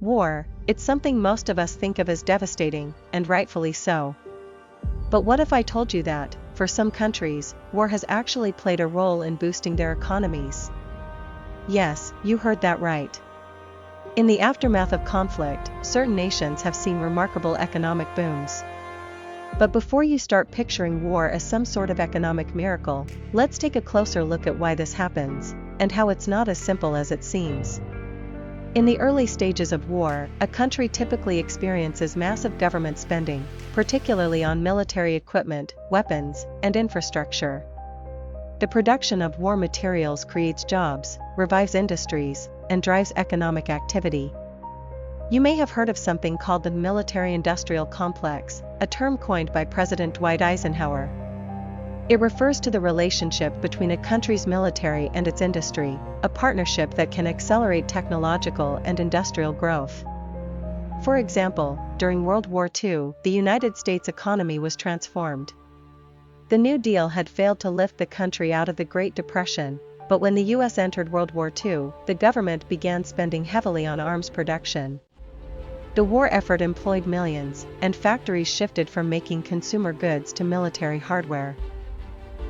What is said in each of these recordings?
War, it's something most of us think of as devastating, and rightfully so. But what if I told you that, for some countries, war has actually played a role in boosting their economies? Yes, you heard that right. In the aftermath of conflict, certain nations have seen remarkable economic booms. But before you start picturing war as some sort of economic miracle, let's take a closer look at why this happens, and how it's not as simple as it seems. In the early stages of war, a country typically experiences massive government spending, particularly on military equipment, weapons, and infrastructure. The production of war materials creates jobs, revives industries, and drives economic activity. You may have heard of something called the military-industrial complex, a term coined by President Dwight Eisenhower. It refers to the relationship between a country's military and its industry, a partnership that can accelerate technological and industrial growth. For example, during World War II, the United States economy was transformed. The New Deal had failed to lift the country out of the Great Depression, but when the U.S. entered World War II, the government began spending heavily on arms production. The war effort employed millions, and factories shifted from making consumer goods to military hardware.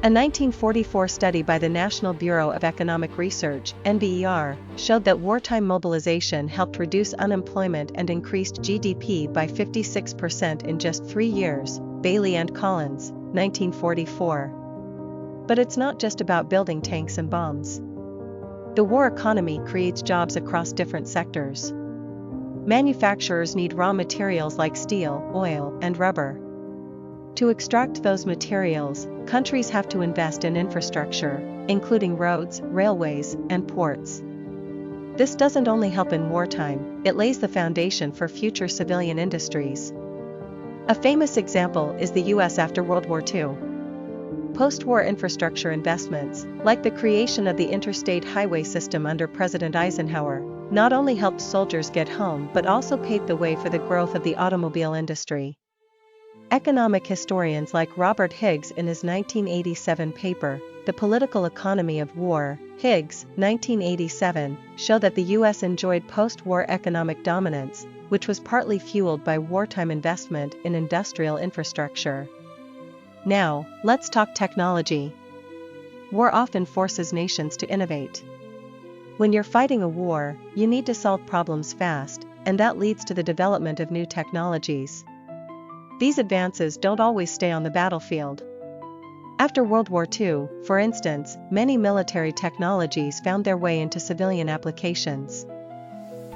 A 1944 study by the National Bureau of Economic Research, NBER, showed that wartime mobilization helped reduce unemployment and increased GDP by 56% in just 3 years, Bailey and Collins, 1944. But it's not just about building tanks and bombs. The war economy creates jobs across different sectors. Manufacturers need raw materials like steel, oil, and rubber. To extract those materials, countries have to invest in infrastructure, including roads, railways, and ports. This doesn't only help in wartime, it lays the foundation for future civilian industries. A famous example is the U.S. after World War II. Post-war infrastructure investments, like the creation of the interstate highway system under President Eisenhower, not only helped soldiers get home but also paved the way for the growth of the automobile industry. Economic historians like Robert Higgs in his 1987 paper, The Political Economy of War, Higgs, 1987, show that the U.S. enjoyed post-war economic dominance, which was partly fueled by wartime investment in industrial infrastructure. Now, let's talk technology. War often forces nations to innovate. When you're fighting a war, you need to solve problems fast, and that leads to the development of new technologies. These advances don't always stay on the battlefield. After World War II, for instance, many military technologies found their way into civilian applications.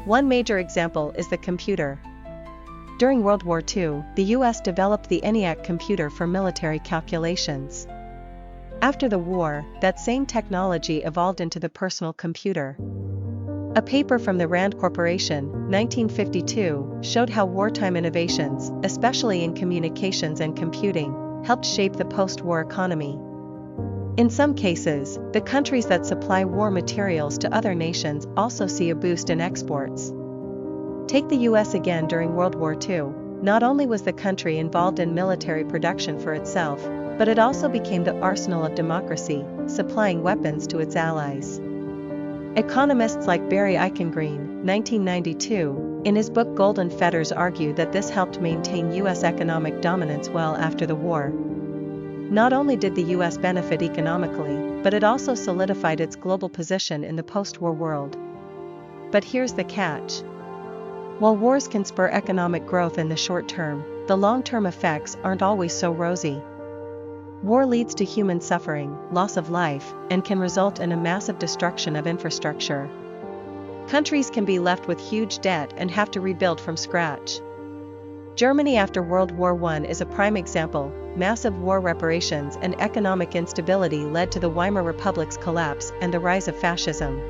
One major example is the computer. During World War II, the U.S. developed the ENIAC computer for military calculations. After the war, that same technology evolved into the personal computer. A paper from the Rand Corporation, 1952, showed how wartime innovations, especially in communications and computing, helped shape the post-war economy. In some cases, the countries that supply war materials to other nations also see a boost in exports. Take the U.S. again during World War II. Not only was the country involved in military production for itself, but it also became the arsenal of democracy, supplying weapons to its allies. Economists like Barry Eichengreen, 1992, in his book Golden Fetters argue that this helped maintain U.S. economic dominance well after the war. Not only did the U.S. benefit economically, but it also solidified its global position in the post-war world. But here's the catch. While wars can spur economic growth in the short term, the long-term effects aren't always so rosy. War leads to human suffering, loss of life, and can result in a massive destruction of infrastructure. Countries can be left with huge debt and have to rebuild from scratch. Germany after World War I is a prime example. Massive war reparations and economic instability led to the Weimar Republic's collapse and the rise of fascism.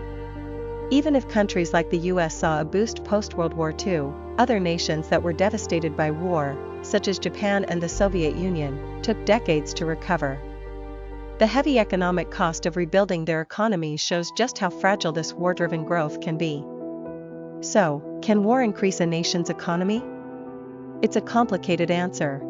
Even if countries like the U.S. saw a boost post-World War II, other nations that were devastated by war, such as Japan and the Soviet Union, took decades to recover. The heavy economic cost of rebuilding their economies shows just how fragile this war-driven growth can be. So, can war increase a nation's economy? It's a complicated answer.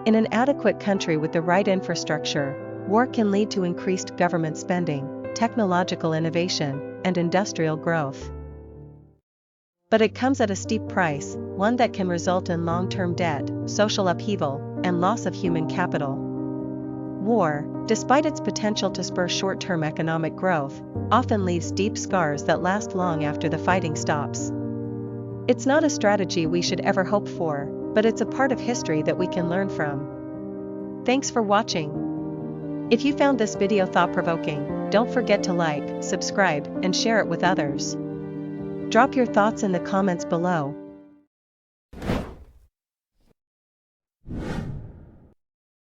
In an adequate country with the right infrastructure, war can lead to increased government spending, technological innovation, and industrial growth. But it comes at a steep price, one that can result in long-term debt, social upheaval, and loss of human capital. War, despite its potential to spur short-term economic growth, often leaves deep scars that last long after the fighting stops. It's not a strategy we should ever hope for, but it's a part of history that we can learn from. Thanks for watching. If you found this video thought-provoking, don't forget to like, subscribe, and share it with others. Drop your thoughts in the comments below,